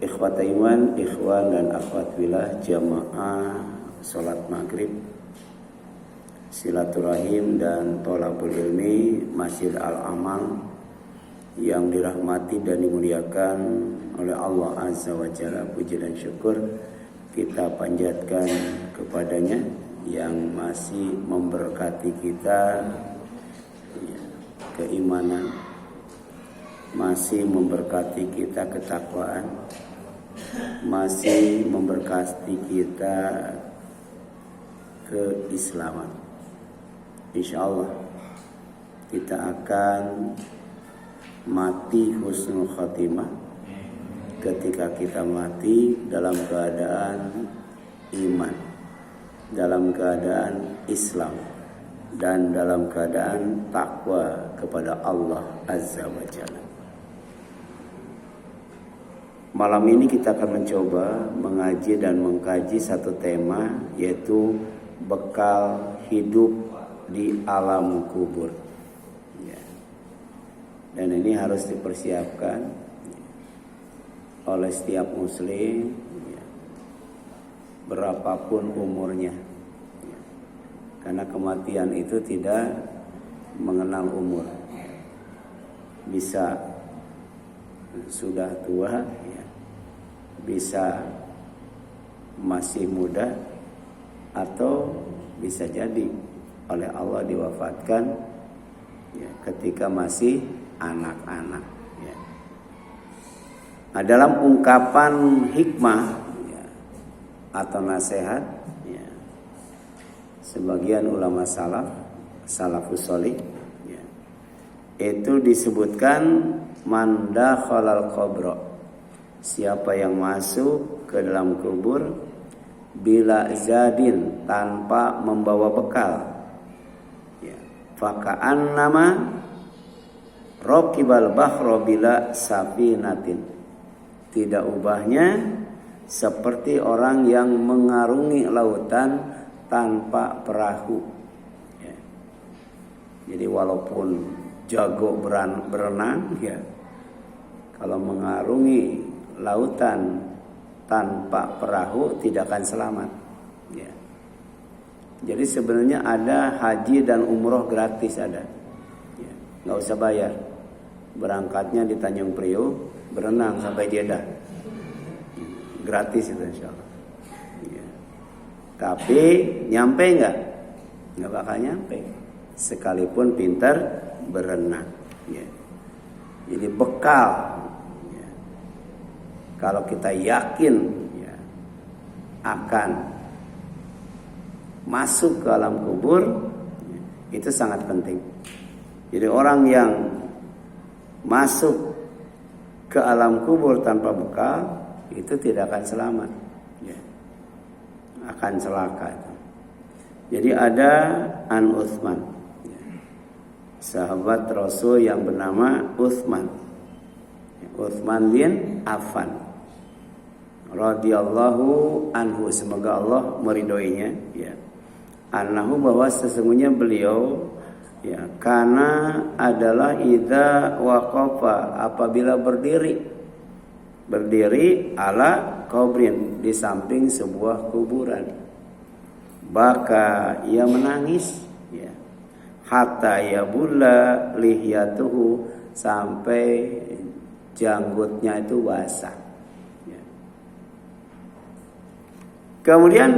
Ikhwat iman, ikhwan dan akhwat fillah jamaah salat maghrib, silaturahim dan thalabul ilmi Masjid Al-Amal yang dirahmati dan dimuliakan oleh Allah Azza wa Jalla. Puji dan syukur kita panjatkan kepadanya yang masih memberkati kita keimanan, masih memberkati kita ketakwaan, masih memberkati kita keislaman. Insyaallah kita akan mati husnul khatimah ketika kita mati dalam keadaan iman, dalam keadaan Islam, dan dalam keadaan takwa kepada Allah Azza wa Jalla. Malam ini kita akan mencoba mengaji dan mengkaji satu tema, yaitu bekal hidup di alam kubur. Dan ini harus dipersiapkan oleh setiap muslim, berapapun umurnya. Karena kematian itu tidak mengenal umur. Bisa sudah tua, bisa masih muda, atau bisa jadi oleh Allah diwafatkan ketika masih anak-anak. Nah, dalam ungkapan hikmah atau nasihat, sebagian ulama salafus sholih itu disebutkan man dakhalal qabra, siapa yang masuk ke dalam kubur bila zadin, tanpa membawa bekal, faka'annama raqibal bahra bila safinatin, tidak ubahnya seperti orang yang mengarungi lautan tanpa perahu. Jadi walaupun jago berenang, kalau mengarungi lautan tanpa perahu tidak akan selamat. Jadi sebenarnya ada haji dan umroh gratis, ada, nggak usah bayar. Berangkatnya di Tanjung Priok, berenang sampai Jeddah, gratis itu insyaallah. Tapi nyampe nggak? Nggak bakal nyampe, sekalipun pintar berenang. Jadi bekal, kalau kita yakin akan masuk ke alam kubur, itu sangat penting. Jadi orang yang masuk ke alam kubur tanpa bekal itu tidak akan selamat, akan celaka. Jadi ada An Utsman, sahabat Rasul yang bernama Utsman bin Affan radhiyallahu anhu, semoga Allah meridhoinya, annahu, bahwa sesungguhnya beliau karena adalah idza waqafa, apabila berdiri ala kubrin, di samping sebuah kuburan, baka ia menangis, hatta yabulla lihyatuhu, sampai janggutnya itu basah. Kemudian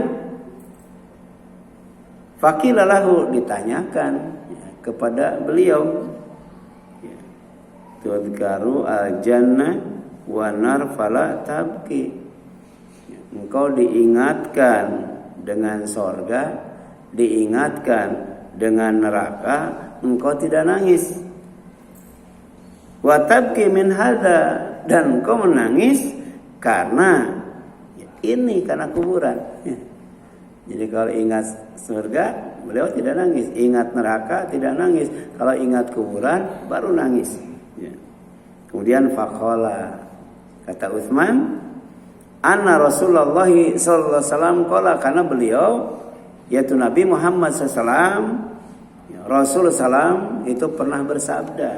faqila lahu, ditanyakan kepada beliau, tudkaru al-jannah wa nar fala tabki, engkau diingatkan dengan sorga, diingatkan dengan neraka, engkau tidak nangis. Wa tabki min hadza, dan engkau menangis karena ini, karena kuburan. Jadi kalau ingat surga, beliau tidak nangis. Ingat neraka, tidak nangis. Kalau ingat kuburan, baru nangis. Kemudian faqala, kata Utsman, anna Rasulullah sallallahu alaihi wasallam qala, karena beliau yaitu Nabi Muhammad SAW, Rasul SAW itu pernah bersabda.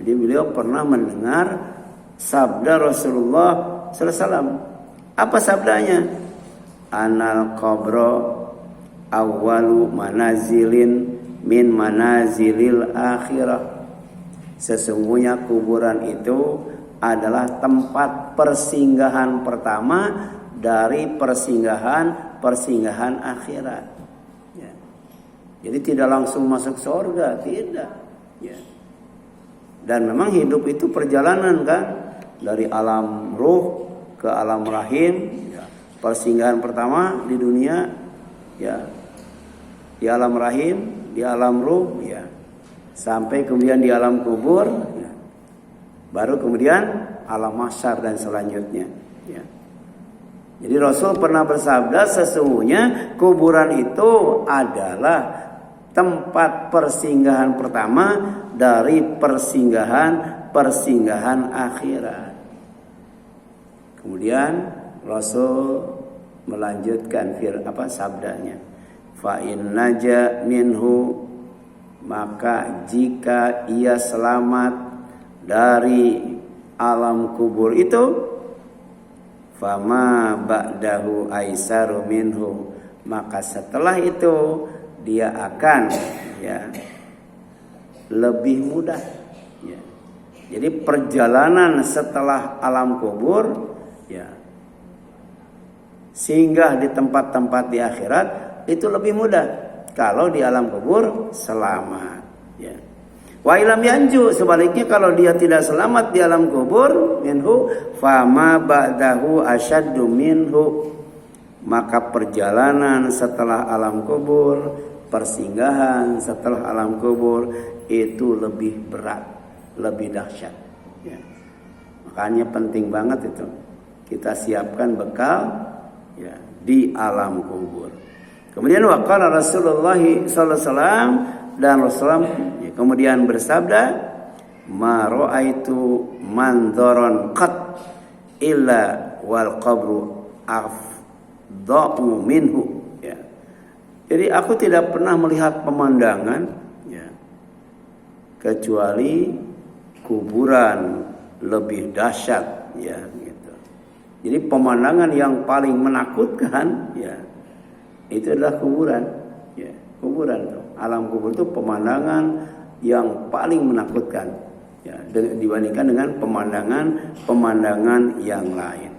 Jadi beliau pernah mendengar sabda Rasulullah sallallahu alaihi wasallam. Apa sabdanya? Anal qabro awwalu manazilin min manazilil akhirah. Sesungguhnya kuburan itu adalah tempat persinggahan pertama dari persinggahan akhirat. Ya. Jadi tidak langsung masuk surga, tidak. Ya. Dan memang hidup itu perjalanan kan, dari alam ruh ke alam rahim. Ya. Persinggahan pertama di dunia, ya, di alam rahim, di alam ruh, ya, sampai kemudian di alam kubur, ya. Baru kemudian alam mahsyar dan selanjutnya. Ya. Jadi Rasul pernah bersabda, sesungguhnya kuburan itu adalah tempat persinggahan pertama dari persinggahan akhirat. Kemudian Rasul melanjutkan sabdanya. Fa in naja minhu, maka jika ia selamat dari alam kubur itu, fama ba'dahu aisaru minhu, maka setelah itu dia akan, ya, lebih mudah, ya. Jadi perjalanan setelah alam kubur, ya, singgah di tempat-tempat di akhirat itu lebih mudah. Kalau di alam kubur selamat, ya. Wa ilam yanju, sebaliknya kalau dia tidak selamat di alam kubur, minhu fama ba'dahu asyaddu minhu, maka perjalanan setelah alam kubur, persinggahan setelah alam kubur itu lebih berat, lebih dahsyat. Ya. Makanya penting banget itu kita siapkan bekal, ya, di alam kubur. Kemudian waqala Rasulullah sallallahu alaihi wasallam, dan Rasulullah kemudian bersabda, ma ra'aitu mandharan qat illa wal qabru afdhu minhu. Ya. Jadi aku tidak pernah melihat pemandangan, ya, kecuali kuburan lebih dahsyat, ya, gitu. Jadi pemandangan yang paling menakutkan, ya, itu adalah kuburan, ya, kuburan tuh. Alam kubur itu pemandangan yang paling menakutkan, ya, dibandingkan dengan pemandangan yang lain,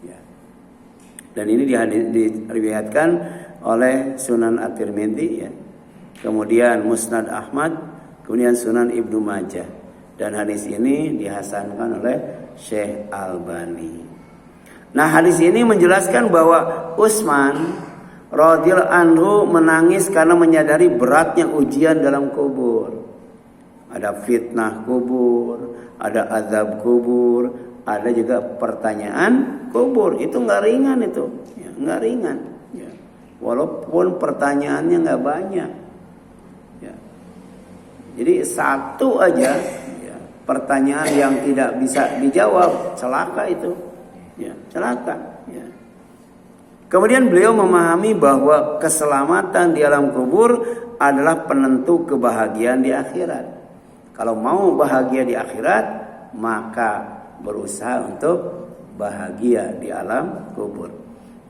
ya. Dan ini diriwayatkan oleh Sunan At-Tirmidzi, ya, kemudian Musnad Ahmad, kemudian Sunan Ibnu Majah, dan hadis ini dihasankan oleh Syekh Albani. Nah, hadis ini menjelaskan bahwa Utsman radhiyallahu anhu menangis karena menyadari beratnya ujian dalam kubur. Ada fitnah kubur, ada azab kubur, ada juga pertanyaan kubur. Itu nggak ringan itu, ya, nggak ringan. Ya. Walaupun pertanyaannya nggak banyak. Ya. Jadi satu aja, ya, pertanyaan yang tidak bisa dijawab, celaka itu, ya, celaka. Ya. Kemudian beliau memahami bahwa keselamatan di alam kubur adalah penentu kebahagiaan di akhirat. Kalau mau bahagia di akhirat, maka berusaha untuk bahagia di alam kubur.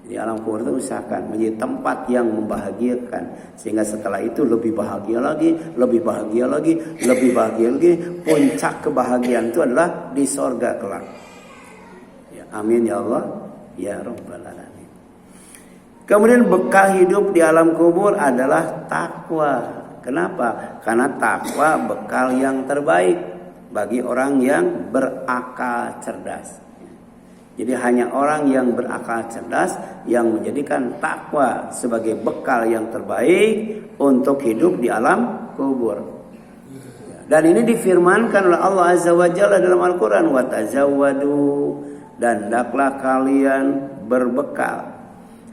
Di alam kubur itu usahakan menjadi tempat yang membahagiakan, sehingga setelah itu lebih bahagia lagi, lebih bahagia lagi, lebih bahagia lagi. Puncak kebahagiaan itu adalah di sorga kelak. Ya, amin ya Allah, ya Rabbal Alamin. Kemudian bekal hidup di alam kubur adalah takwa. Kenapa? Karena takwa bekal yang terbaik bagi orang yang berakal cerdas. Jadi hanya orang yang berakal cerdas yang menjadikan takwa sebagai bekal yang terbaik untuk hidup di alam kubur. Dan ini difirmankan oleh Allah Azza wa Jalla dalam Al-Quran, wa tazawwadu, dan hendaklah kalian berbekal.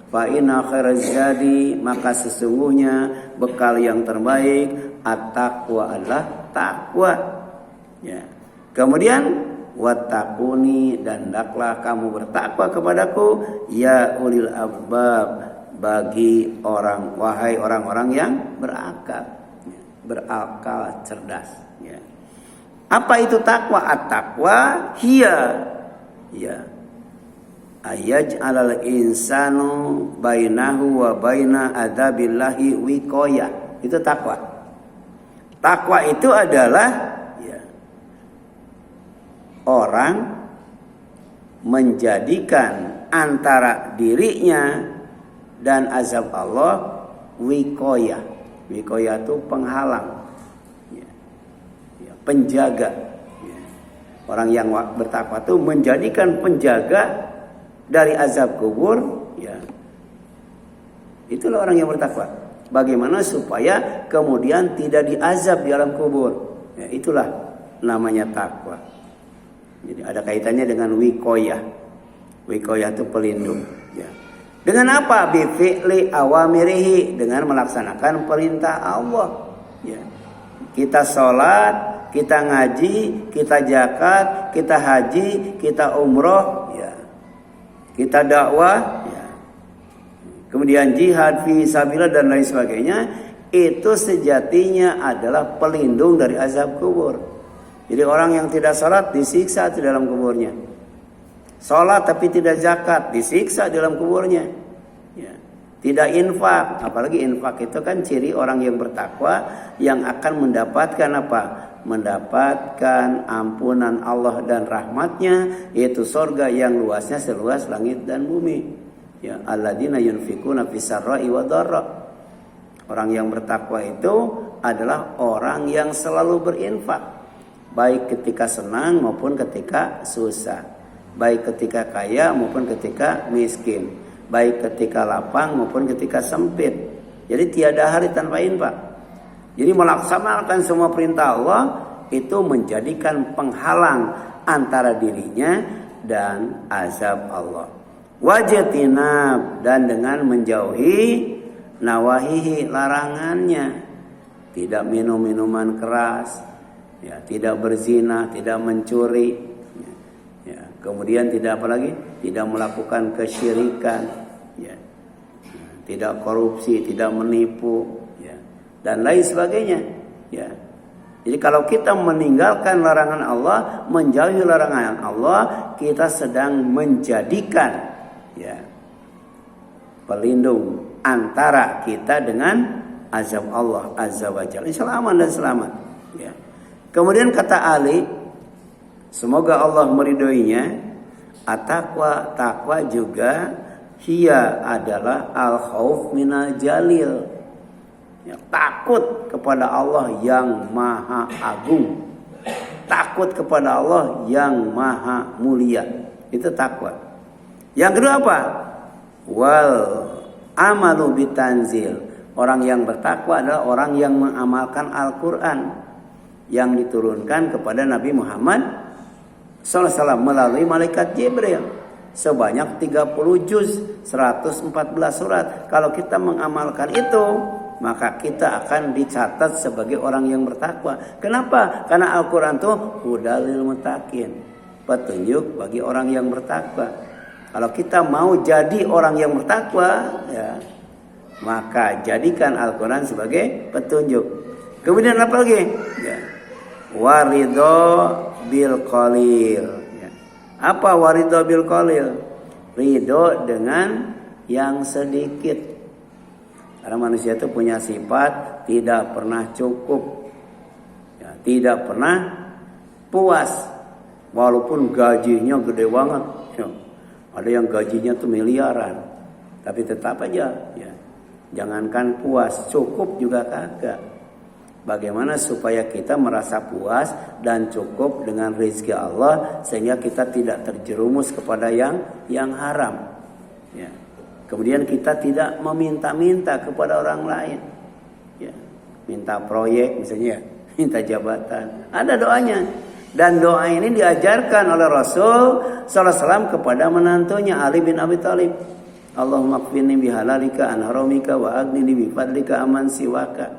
Fa inna khairaz zadi, maka sesungguhnya bekal yang terbaik at-taqwa adalah takwa. Ya. Kemudian wattaquni, dan hendaklah kamu bertakwa kepadaku, ya ulil albab, bagi wahai orang-orang yang berakal, ya, berakal cerdas. Ya. Apa itu takwa? At-taqwa hiya, ya, ayaj'alal insanu bainahu wa baina adzabillahi wiqayah. Itu takwa. Takwa itu adalah ya, orang menjadikan antara dirinya dan azab Allah wiqayah. Wiqayah itu penghalang, ya, ya, penjaga. Ya. Orang yang bertakwa itu menjadikan penjaga dari azab kubur, ya. Itulah orang yang bertakwa. Bagaimana supaya kemudian tidak diazab di alam kubur. Ya, itulah namanya takwa. Jadi ada kaitannya dengan wiqayah. Wiqayah itu pelindung. Ya. Dengan apa? Bifi'li awamirihi, dengan melaksanakan perintah Allah. Ya. Kita sholat, kita ngaji, kita zakat, kita haji, kita umroh. Ya. Kita dakwah, ya. Kemudian jihad fi sabilillah dan lain sebagainya, itu sejatinya adalah pelindung dari azab kubur. Jadi orang yang tidak salat disiksa di dalam kuburnya. Salat tapi tidak zakat disiksa di dalam kuburnya. Ya. Tidak infak, apalagi infak itu kan ciri orang yang bertakwa yang akan mendapatkan apa? Mendapatkan ampunan Allah dan rahmatnya, yaitu surga yang luasnya seluas langit dan bumi. Ya, alladzina yunfikuna fis-sarra'i wa dharra. Orang yang bertakwa itu adalah orang yang selalu berinfak, baik ketika senang maupun ketika susah, baik ketika kaya maupun ketika miskin, baik ketika lapang maupun ketika sempit. Jadi tiada hari tanpa infak. Jadi melaksanakan semua perintah Allah itu menjadikan penghalang antara dirinya dan azab Allah. Wajatinab, dan dengan menjauhi nawahihi, larangannya. Tidak minum minuman keras, ya, tidak berzina, tidak mencuri, ya, kemudian tidak apa lagi? Tidak melakukan kesyirikan, ya, tidak korupsi, tidak menipu, dan lain sebagainya, ya. Jadi kalau kita meninggalkan larangan Allah, menjauhi larangan Allah, kita sedang menjadikan, ya, pelindung antara kita dengan azab Allah azza wa jalla. Aman dan selamat, ya. Kemudian kata Ali, semoga Allah meridhoinya, at-taqwa, takwa juga hiya adalah al-khauf minal jalil. Ya, takut kepada Allah yang maha agung, takut kepada Allah yang maha mulia, itu takwa. Yang kedua apa? Wal amalu bitanzil. Orang yang bertakwa adalah orang yang mengamalkan Al-Quran yang diturunkan kepada Nabi Muhammad SAW melalui malaikat Jibril sebanyak 30 juz, 114 surat. Kalau kita mengamalkan itu, maka kita akan dicatat sebagai orang yang bertakwa. Kenapa? Karena Al-Quran itu hudalil muttaqin, petunjuk bagi orang yang bertakwa. Kalau kita mau jadi orang yang bertakwa, ya, maka jadikan Al-Quran sebagai petunjuk. Kemudian apa lagi? Ya. Waridho bil qalil. Ya. Apa waridho bil qalil? Ridho dengan yang sedikit. Karena manusia itu punya sifat tidak pernah cukup, ya, tidak pernah puas, walaupun gajinya gede banget. Ya. Ada yang gajinya tuh miliaran, tapi tetap aja, ya, jangankan puas, cukup juga kagak. Bagaimana supaya kita merasa puas dan cukup dengan rezeki Allah sehingga kita tidak terjerumus kepada yang haram, ya. Kemudian kita tidak meminta-minta kepada orang lain, ya, minta proyek misalnya, minta jabatan, ada doanya. Dan doa ini diajarkan oleh Rasul SAW kepada menantunya Ali bin Abi Thalib. Allahumma qfini bihalalika an haramika wa aghnini bi fadlika aman siwaka.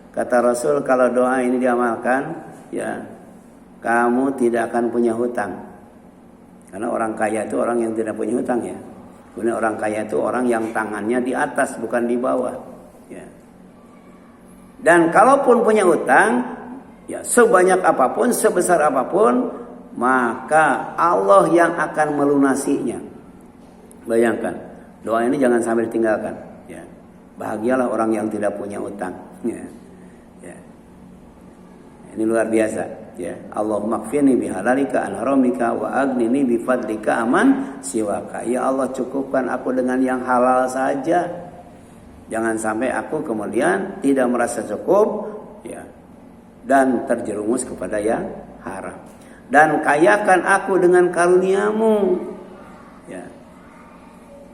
Kata Rasul, kalau doa ini diamalkan, ya, kamu tidak akan punya hutang. Karena orang kaya itu orang yang tidak punya hutang, ya. Kemudian orang kaya itu orang yang tangannya di atas bukan di bawah, ya. Dan kalaupun punya hutang, ya, sebanyak apapun, sebesar apapun, maka Allah yang akan melunasinya. Bayangkan, doa ini jangan sampai ditinggalkan. Ya. Bahagialah orang yang tidak punya utang. Ya. Ya. Ini luar biasa. Ya. Allahumma kfini bihalalika an haramika wa aghnini bifadlika aman siwaka. Ya Allah, cukupkan aku dengan yang halal saja. Jangan sampai aku kemudian tidak merasa cukup, ya, dan terjerumus kepada yang haram. Dan kayakan aku dengan karuniamu. Ya.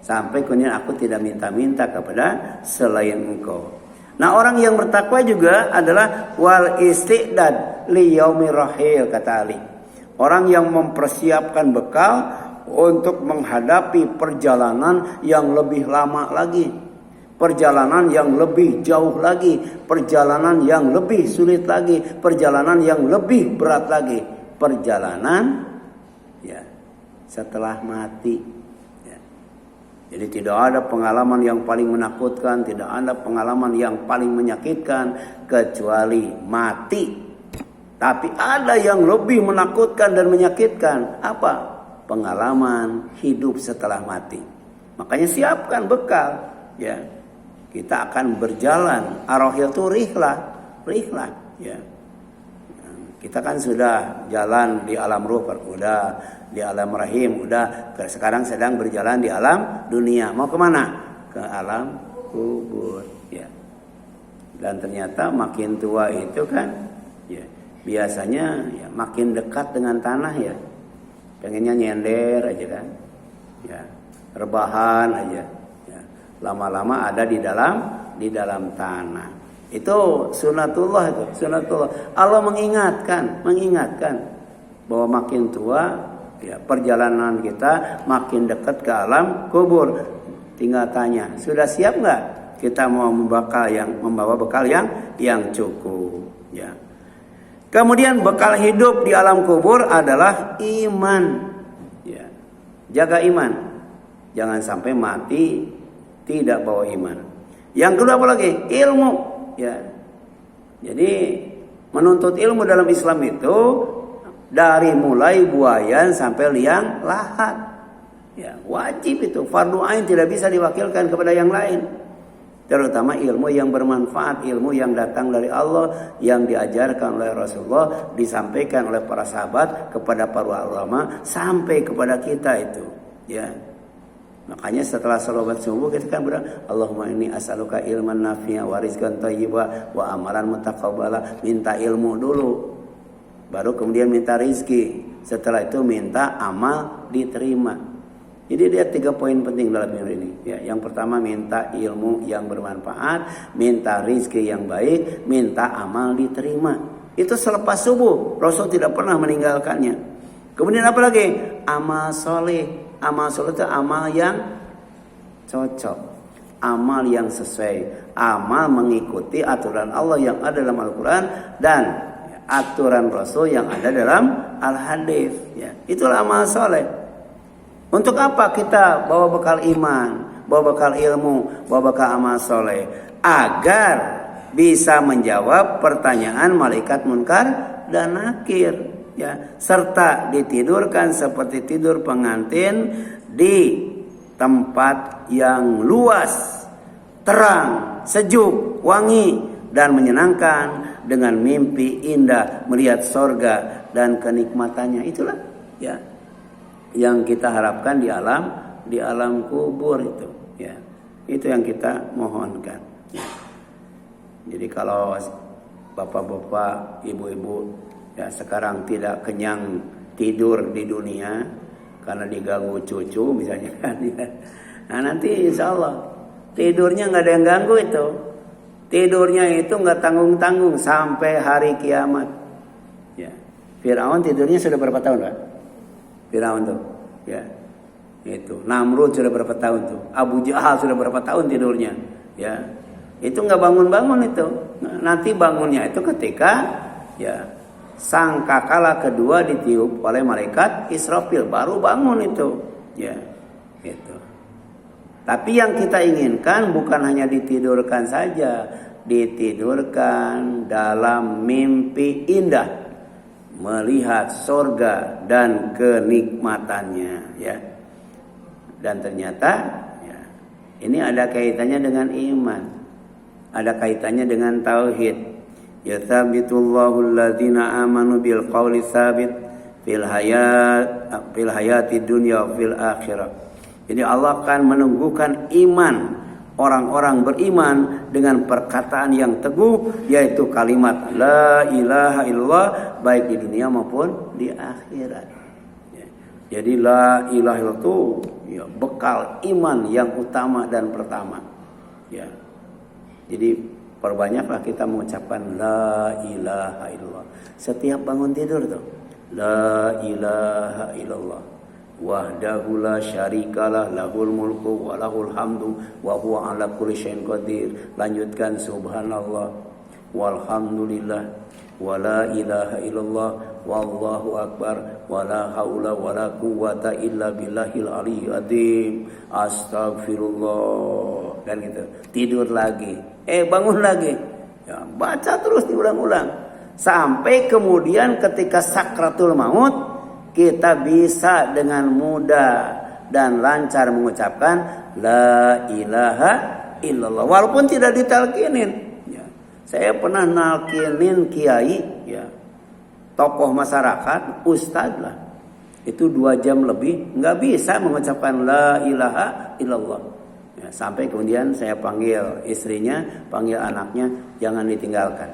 Sampai kemudian aku tidak minta-minta kepada selain engkau. Nah, orang yang bertakwa juga adalah wal istiqdad li yaumir rahil, kata Ali. Orang yang mempersiapkan bekal untuk menghadapi perjalanan yang lebih lama lagi. Perjalanan yang lebih jauh lagi. Perjalanan yang lebih sulit lagi. Perjalanan yang lebih berat lagi. Perjalanan, ya, setelah mati. Jadi tidak ada pengalaman yang paling menakutkan, tidak ada pengalaman yang paling menyakitkan kecuali mati. Tapi ada yang lebih menakutkan dan menyakitkan. Apa? Pengalaman hidup setelah mati. Makanya siapkan bekal. Ya, kita akan berjalan. Ar-Rahil itu rihlah. Ya. Kita kan sudah jalan di alam ruh, udah di alam rahim, udah. Sekarang sedang berjalan di alam dunia. Mau kemana? Ke alam kubur. Ya. Dan ternyata makin tua itu kan, ya, biasanya ya, makin dekat dengan tanah ya. Pengennya nyender aja kan, ya, rebahan aja. Ya. Lama-lama ada di dalam tanah. Itu sunatullah itu, sunatullah. Allah mengingatkan bahwa makin tua, ya, perjalanan kita makin dekat ke alam kubur. Tinggal tanya, sudah siap nggak kita mau membawa bekal yang cukup? Ya. Kemudian bekal hidup di alam kubur adalah iman. Ya. Jaga iman, jangan sampai mati tidak bawa iman. Yang kedua apa lagi? Ilmu. Ya. Jadi menuntut ilmu dalam Islam itu dari mulai buayan sampai liang lahat. Ya, wajib itu, fardu ain, tidak bisa diwakilkan kepada yang lain. Terutama ilmu yang bermanfaat, ilmu yang datang dari Allah, yang diajarkan oleh Rasulullah, disampaikan oleh para sahabat kepada para ulama sampai kepada kita itu. Ya. Makanya setelah salawat subuh kita kan berdoa, Allahumma inni as'aluka ilman nafi'a wa rizqan thayyiba wa amalan mutaqabbala. Minta ilmu dulu, baru kemudian minta rizki. Setelah itu minta amal diterima. Jadi dia 3 poin penting dalam ini. Ya, yang pertama minta ilmu yang bermanfaat, minta rizki yang baik, minta amal diterima. Itu selepas subuh, Rasul tidak pernah meninggalkannya. Kemudian apa lagi? Amal soleh. Amal soleh itu amal yang cocok, amal yang sesuai, amal mengikuti aturan Allah yang ada dalam Al-Quran dan aturan Rasul yang ada dalam Al-Hadis. Ya, itulah amal soleh. Untuk apa kita bawa bekal iman, bawa bekal ilmu, bawa bekal amal soleh? Agar bisa menjawab pertanyaan malaikat munkar dan nakir. Ya, serta ditidurkan seperti tidur pengantin di tempat yang luas, terang, sejuk, wangi dan menyenangkan dengan mimpi indah melihat sorga dan kenikmatannya. Itulah ya yang kita harapkan di alam kubur itu. Ya, itu yang kita mohonkan. Ya. Jadi kalau bapak-bapak, ibu-ibu ya sekarang tidak kenyang tidur di dunia karena diganggu cucu misalnya kan ya. Nah nanti insya Allah tidurnya nggak ada yang ganggu itu. Tidurnya itu nggak tanggung-tanggung sampai hari kiamat. Ya. Firaun tidurnya sudah berapa tahun Pak? Firaun tuh ya. Itu Namrud sudah berapa tahun tuh? Abu Jahal sudah berapa tahun tidurnya? Ya. Itu nggak bangun-bangun itu. Nah, nanti bangunnya itu ketika ya sangkakala kedua ditiup oleh malaikat Israfil, baru bangun itu. Ya, itu. Tapi yang kita inginkan bukan hanya ditidurkan saja, ditidurkan dalam mimpi indah, melihat sorga dan kenikmatannya. Ya. Dan ternyata ya, ini ada kaitannya dengan iman, ada kaitannya dengan tauhid. Yatsabitullahu alladzina amanu bil qauli tsabit fil hayati dunya wa fil akhirah. Jadi Allah akan menumbuhkan iman orang-orang beriman dengan perkataan yang teguh, yaitu kalimat la ilaha illallah, baik di dunia maupun di akhirat. Jadi la ilaha illallah itu ya, bekal iman yang utama dan pertama. Ya. Jadi perbanyaklah kita mengucapkan la ilaha illallah setiap bangun tidur tuh. La ilaha illallah wahdahu la syarikalah lahul mulku wa lahul hamdu wa huwa ala kulli syai'in qadir. Lanjutkan subhanallah walhamdulillah wa la ilaha illallah wallahu akbar wa la haula wa la quwwata illa billahil aliyyil azim. Astagfirullah. Kan gitu. Tidur lagi. Bangun lagi. Ya, baca terus diulang-ulang sampai kemudian ketika sakratul maut kita bisa dengan mudah dan lancar mengucapkan la ilaha illallah walaupun tidak ditalkinin. Saya pernah nalkinin kiai, ya, tokoh masyarakat, ustadz lah. Itu 2 jam lebih nggak bisa mengucapkan la ilaha illallah. Ya, sampai kemudian saya panggil istrinya, panggil anaknya, jangan ditinggalkan.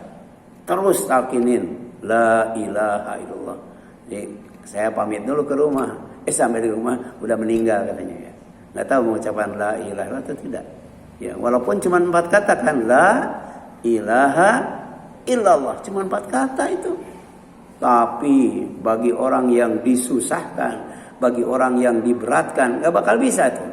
Terus talkinin la ilaha illallah. Jadi saya pamit dulu ke rumah. Sampai di rumah udah meninggal katanya ya. Nggak tahu mengucapkan la ilaha illallah atau tidak. Ya, walaupun cuma 4 kata kan la ilaha illallah, cuma 4 kata itu. Tapi bagi orang yang disusahkan, bagi orang yang diberatkan, gak bakal bisa tuh.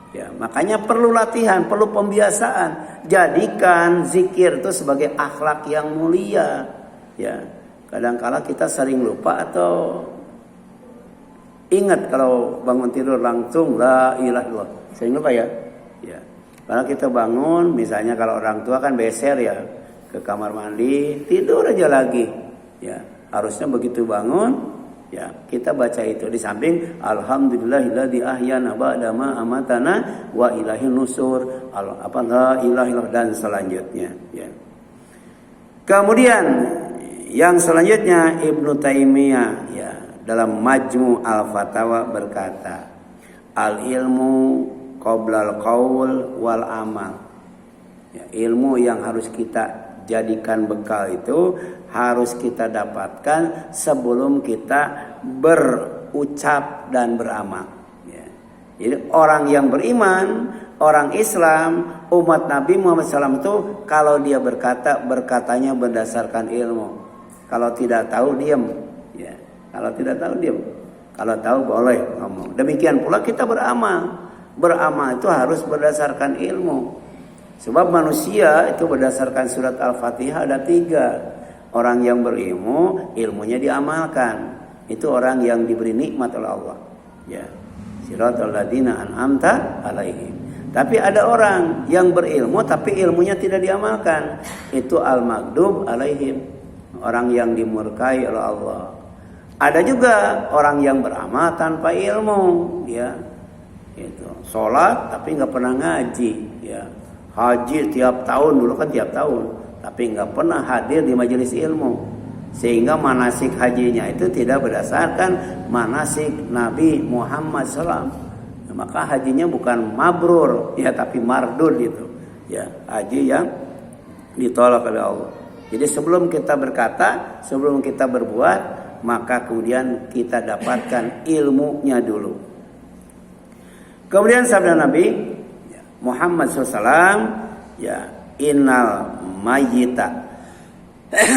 Ya, makanya perlu latihan, perlu pembiasaan. Jadikan zikir itu sebagai akhlak yang mulia. Ya, kadang-kala kita sering lupa atau ingat kalau bangun tidur langsung la ilaha illallah. Sering lupa ya. Ya. Kalau kita bangun, misalnya kalau orang tua kan beser ya ke kamar mandi, tidur aja lagi. Ya, harusnya begitu bangun, ya kita baca itu di samping alhamdulillahilladzi ahyana ba'da ma amatana wa ilaihin nusur, la ilaha illallah dan selanjutnya. Ya. Kemudian yang selanjutnya Ibnu Taimiyah ya dalam Majmu' al-Fatawa berkata, al ilmu qoblal qaul wal amal. Ya, ilmu yang harus kita jadikan bekal itu harus kita dapatkan sebelum kita berucap dan beramal. Ya. Jadi orang yang beriman, orang Islam, umat Nabi Muhammad SAW itu kalau dia berkata, berkatanya berdasarkan ilmu. Kalau tidak tahu diam. Ya. Kalau tidak tahu diam. Kalau tahu boleh ngomong. Demikian pula kita beramal. Beramal itu harus berdasarkan ilmu. Sebab manusia itu berdasarkan surat Al-Fatihah ada 3. Orang yang berilmu, ilmunya diamalkan. Itu orang yang diberi nikmat oleh Allah. Ya. Siratal ladzina an'amta alaihim. Tapi ada orang yang berilmu tapi ilmunya tidak diamalkan. Itu al-maghdub alaihim. Orang yang dimurkai oleh Allah. Ada juga orang yang beramal tanpa ilmu, ya. Itu sholat tapi nggak pernah ngaji, ya. Haji tiap tahun, dulu kan tiap tahun, tapi nggak pernah hadir di majelis ilmu, sehingga manasik hajinya itu tidak berdasarkan manasik Nabi Muhammad SAW. Maka hajinya bukan mabrur, ya, tapi mardud itu, ya, haji yang ditolak oleh Allah. Jadi sebelum kita berkata, sebelum kita berbuat, maka kemudian kita dapatkan ilmunya dulu. Kemudian sabda Nabi Muhammad SAW, ya, innal mayyita,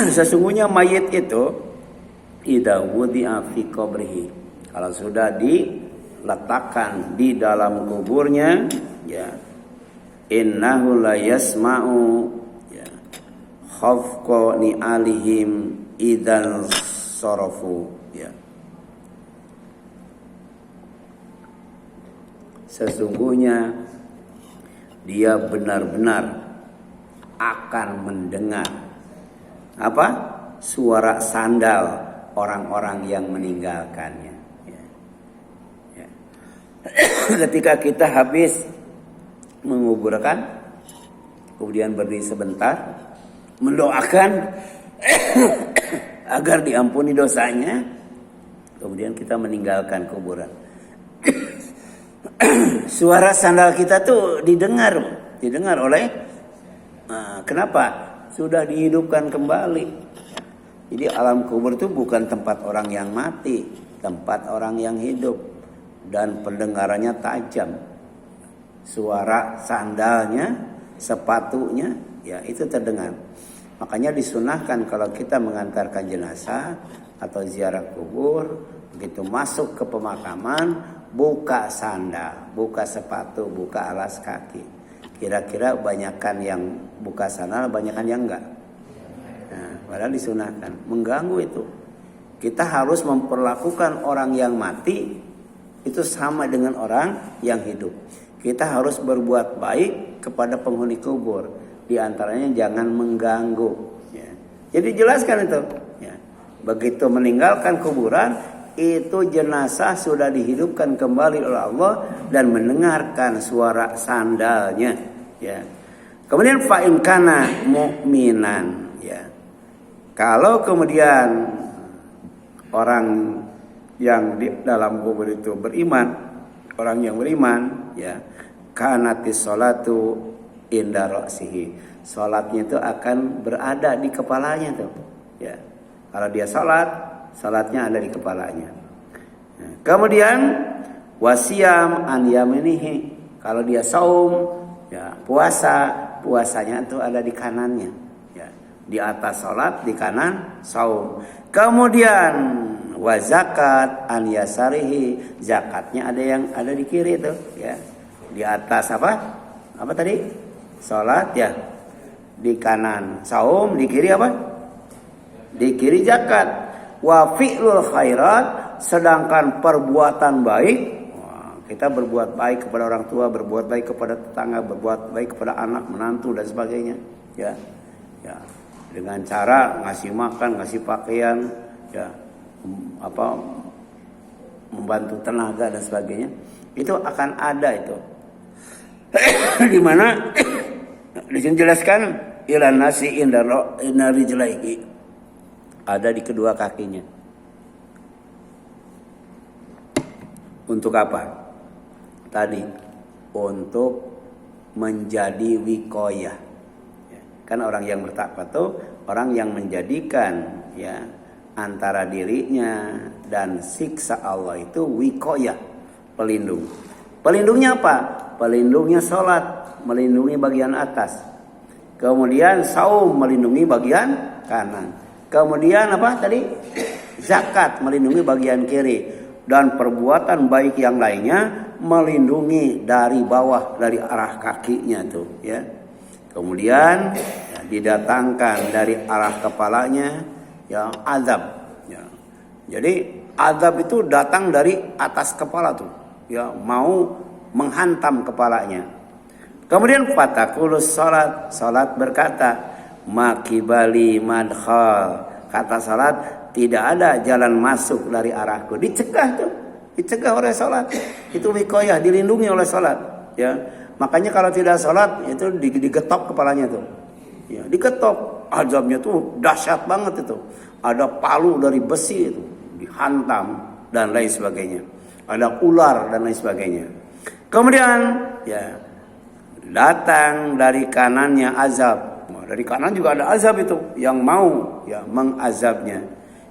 sesungguhnya mayit itu idza wudi'a fi qabrihi, kalau sudah diletakkan di dalam kuburnya, ya, innahu la yasma'u, ya, khafqa ni'alihim idzal sarafu, ya. Sesungguhnya dia benar-benar akan mendengar apa? Suara sandal orang-orang yang meninggalkannya. Ya. Ya. ketika kita habis menguburkan, kemudian berdiri sebentar, mendoakan agar diampuni dosanya, kemudian kita meninggalkan kuburan. Suara sandal kita tuh didengar oleh kenapa? Sudah dihidupkan kembali. Jadi alam kubur itu bukan tempat orang yang mati, tempat orang yang hidup, dan pendengarannya tajam. Suara sandalnya, sepatunya, ya itu terdengar. Makanya disunahkan kalau kita mengantarkan jenazah atau ziarah kubur, begitu masuk ke pemakaman, buka sandal, buka sepatu, buka alas kaki. Kira-kira banyakan yang buka sandal, banyakan yang enggak. Nah, padahal disunahkan, mengganggu itu. Kita harus memperlakukan orang yang mati itu sama dengan orang yang hidup. Kita harus berbuat baik kepada penghuni kubur. Di antaranya jangan mengganggu. Ya. Jadi jelaskan itu. Ya. Begitu meninggalkan kuburan, itu jenazah sudah dihidupkan kembali oleh Allah dan mendengarkan suara sandalnya. Ya. Kemudian fa'in kana mu'minan. Ya. Kalau kemudian orang yang di dalam kubur itu beriman, orang yang beriman, ya, kanatis sholatu inda ra'sihi. Salatnya itu akan berada di kepalanya tuh, ya. Kalau dia salatnya ada di kepalanya. Nah, kemudian wasiyam an yaminihi. Kalau dia saum, ya, puasanya itu ada di kanannya, ya. Di atas salat, di kanan saum. Kemudian wa zakat an yasarihi, zakatnya ada di kiri tuh, ya. Di atas apa tadi? Salat, ya. Di kanan saum, di kiri apa? Di kiri zakat. Wa fi'lul khairat, sedangkan perbuatan baik, kita berbuat baik kepada orang tua, berbuat baik kepada tetangga, berbuat baik kepada anak, menantu dan sebagainya, ya. Ya. Dengan cara ngasih makan, ngasih pakaian, ya, membantu tenaga dan sebagainya, itu akan ada itu. Di mana di sini jelaskan ilan nasi inna rijlaihi, ada di kedua kakinya. Untuk apa? Tadi untuk menjadi wikoyah. Kan orang yang bertakwa itu orang yang menjadikan, ya, antara dirinya dan siksa Allah itu wikoyah, pelindung. Pelindungnya apa? Pelindungnya sholat, melindungi bagian atas. Kemudian saum, melindungi bagian kanan. Kemudian apa tadi? Zakat, melindungi bagian kiri. Dan perbuatan baik yang lainnya melindungi dari bawah, dari arah kakinya tuh, ya. Kemudian ya, didatangkan dari arah kepalanya, ya, azab, ya. Jadi azab itu datang dari atas kepala tuh, ya, mau menghantam kepalanya. Kemudian fatakulus salat berkata makibali madkhal, kata salat tidak ada jalan masuk dari arahku. Dicegah tuh, dicegah oleh salat. Itu wikoyah, dilindungi oleh salat, ya. Makanya kalau tidak salat itu digetok kepalanya tuh, ya, digetok. Azabnya tuh dahsyat banget itu. Ada palu dari besi itu dihantam dan lain sebagainya. Ada ular dan lain sebagainya. Kemudian, ya, datang dari kanannya azab. Dari kanan juga ada azab itu yang mau, ya, mengazabnya.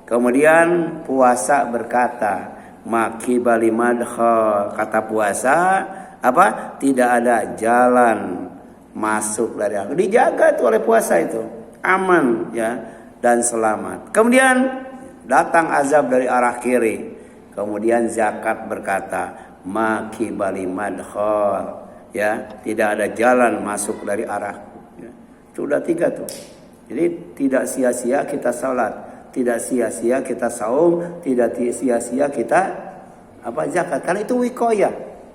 Kemudian puasa berkata makibali madkhal, kata puasa apa? Tidak ada jalan masuk dari aku. Dijaga tuh oleh puasa itu, aman, ya, dan selamat. Kemudian datang azab dari arah kiri. Kemudian zakat berkata makibali madkhal, ya, tidak ada jalan masuk dari arahku, ya. Sudah 3 tuh. Jadi tidak sia-sia kita salat, tidak sia-sia kita saum, tidak sia-sia kita zakat. Karena itu wikoyah,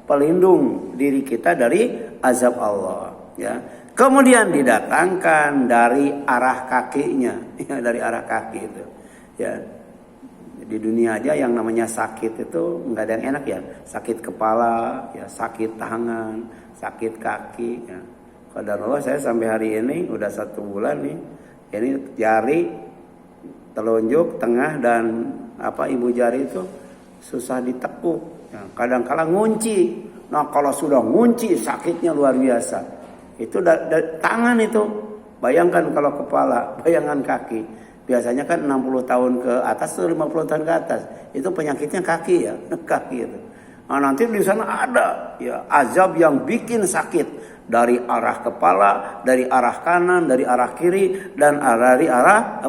pelindung diri kita dari azab Allah, ya. Kemudian didatangkan dari arah kakinya, ya, dari arah kaki itu, ya. Di dunia aja yang namanya sakit itu nggak ada yang enak ya. Sakit kepala, ya sakit tangan, sakit kaki. Ya. Qadarullah saya sampai hari ini udah 1 bulan nih. Ini jari, telunjuk, tengah dan ibu jari itu susah ditekuk. Ya, kadang-kala ngunci. Nah kalau sudah ngunci sakitnya luar biasa. Itu tangan itu. Bayangkan kalau kepala, bayangkan kaki. Biasanya kan 60 tahun ke atas atau 50 tahun ke atas. Itu penyakitnya kaki ya, kaki itu. Nah, nanti di sana ada ya azab yang bikin sakit dari arah kepala, dari arah kanan, dari arah kiri dan dari arah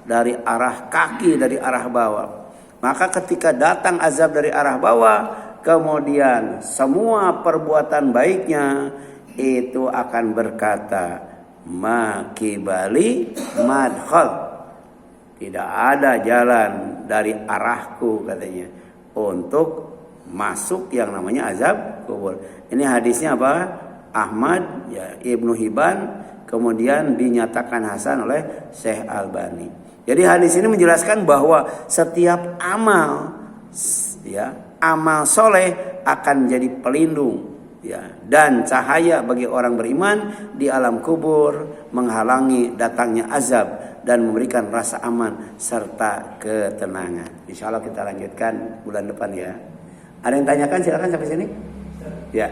Dari arah kaki, dari arah bawah. Maka ketika datang azab dari arah bawah, kemudian semua perbuatan baiknya itu akan berkata, makibali madkhal. Tidak ada jalan dari arahku katanya untuk masuk yang namanya azab kubur. Ini hadisnya apa? Ahmad ya, Ibnu Hibban, kemudian dinyatakan hasan oleh Syekh Albani. Jadi hadis ini menjelaskan bahwa setiap amal ya, amal soleh akan jadi pelindung ya, dan cahaya bagi orang beriman di alam kubur, menghalangi datangnya azab dan memberikan rasa aman serta ketenangan. Insya Allah kita lanjutkan bulan depan ya. Ada yang tanyakan silakan sampai sini. Ya.